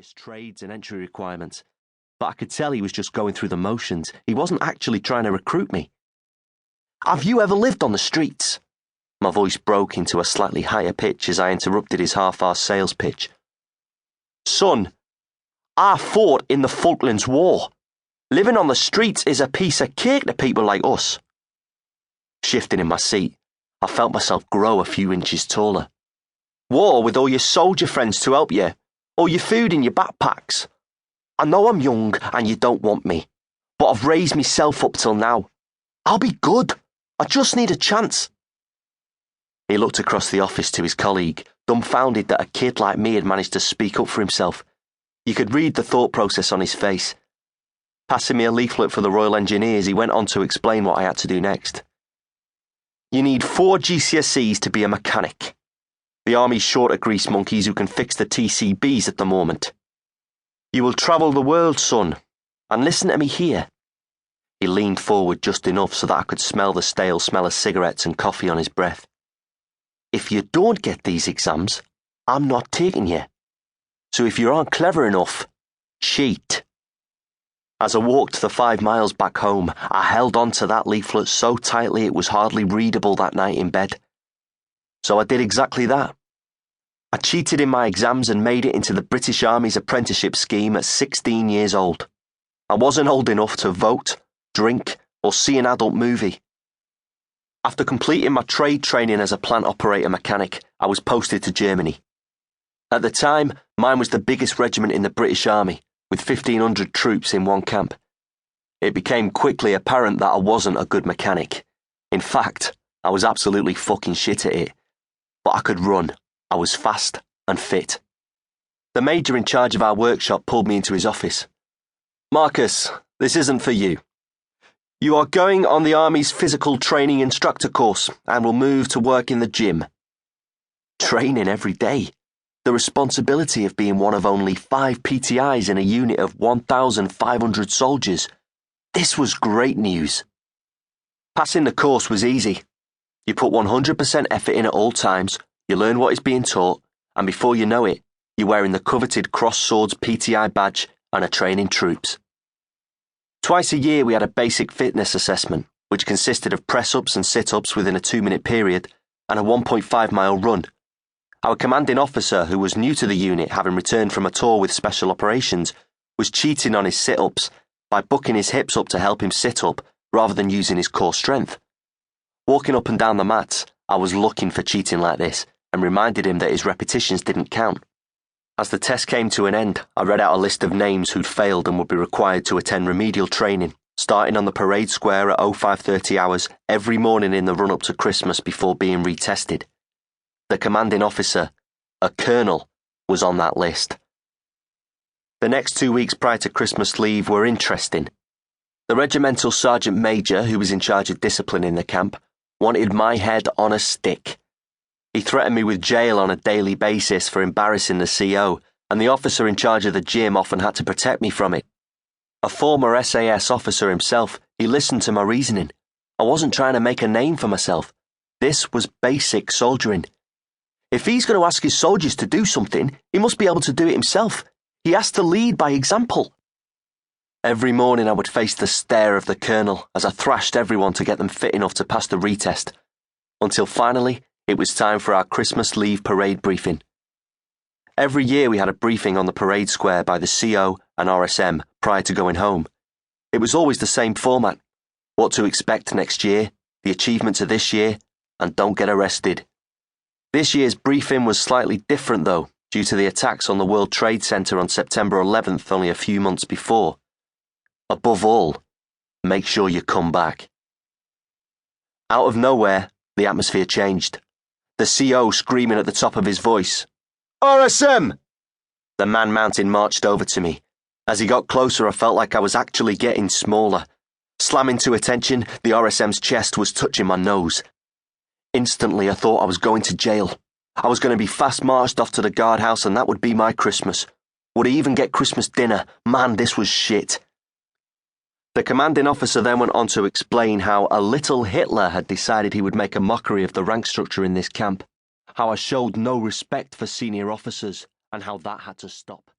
various trades and entry requirements, but I could tell he was just going through the motions. He wasn't actually trying to recruit me. "Have you ever lived on the streets?" My voice broke into a slightly higher pitch as I interrupted his half-arsed sales pitch. "Son, I fought in the Falklands War. Living on the streets is a piece of cake to people like us." Shifting in my seat, I felt myself grow a few inches taller. "War with all your soldier friends to help you, all your food in your backpacks. I know I'm young and you don't want me, but I've raised myself up till now. I'll be good. I just need a chance." He looked across the office to his colleague, dumbfounded that a kid like me had managed to speak up for himself. You could read the thought process on his face. Passing me a leaflet for the Royal Engineers, he went on to explain what I had to do next. "You need 4 GCSEs to be a mechanic. The Army's short of grease monkeys who can fix the TCBs at the moment. You will travel the world, son, and listen to me here." He leaned forward just enough so that I could smell the stale smell of cigarettes and coffee on his breath. "If you don't get these exams, I'm not taking you. So if you aren't clever enough, cheat." As I walked the 5 miles back home, I held on to that leaflet so tightly it was hardly readable that night in bed. So I did exactly that. I cheated in my exams and made it into the British Army's apprenticeship scheme at 16 years old. I wasn't old enough to vote, drink, or see an adult movie. After completing my trade training as a plant operator mechanic, I was posted to Germany. At the time, mine was the biggest regiment in the British Army, with 1,500 troops in one camp. It became quickly apparent that I wasn't a good mechanic. In fact, I was absolutely fucking shit at it. But I could run. I was fast and fit. The major in charge of our workshop pulled me into his office. "Marcus, this isn't for you. You are going on the Army's physical training instructor course and will move to work in the gym." Training every day. The responsibility of being one of only 5 PTIs in a unit of 1,500 soldiers. This was great news. Passing the course was easy. You put 100% effort in at all times, you learn what is being taught, and before you know it, you're wearing the coveted Cross Swords PTI badge and are training troops. Twice a year we had a basic fitness assessment, which consisted of press-ups and sit-ups within a 2-minute period and a 1.5-mile run. Our commanding officer, who was new to the unit having returned from a tour with Special Operations, was cheating on his sit-ups by bucking his hips up to help him sit up rather than using his core strength. Walking up and down the mats, I was looking for cheating like this and reminded him that his repetitions didn't count. As the test came to an end, I read out a list of names who'd failed and would be required to attend remedial training, starting on the parade square at 0530 hours every morning in the run-up to Christmas before being retested. The commanding officer, a colonel, was on that list. The next 2 weeks prior to Christmas leave were interesting. The regimental sergeant major, who was in charge of discipline in the camp, wanted my head on a stick. He threatened me with jail on a daily basis for embarrassing the CO, and the officer in charge of the gym often had to protect me from it. A former SAS officer himself, he listened to my reasoning. I wasn't trying to make a name for myself. This was basic soldiering. If he's going to ask his soldiers to do something, he must be able to do it himself. He has to lead by example. Every morning I would face the stare of the colonel as I thrashed everyone to get them fit enough to pass the retest, until finally it was time for our Christmas leave parade briefing. Every year we had a briefing on the parade square by the CO and RSM prior to going home. It was always the same format: what to expect next year, the achievements of this year, and don't get arrested. This year's briefing was slightly different though, due to the attacks on the World Trade Center on September 11th only a few months before. Above all, make sure you come back. Out of nowhere, the atmosphere changed. The CO screaming at the top of his voice, "RSM!" The man mountain marched over to me. As he got closer, I felt like I was actually getting smaller. Slamming to attention, the RSM's chest was touching my nose. Instantly, I thought I was going to jail. I was going to be fast-marched off to the guardhouse and that would be my Christmas. Would I even get Christmas dinner? Man, this was shit. The commanding officer then went on to explain how a little Hitler had decided he would make a mockery of the rank structure in this camp, how I showed no respect for senior officers, and how that had to stop.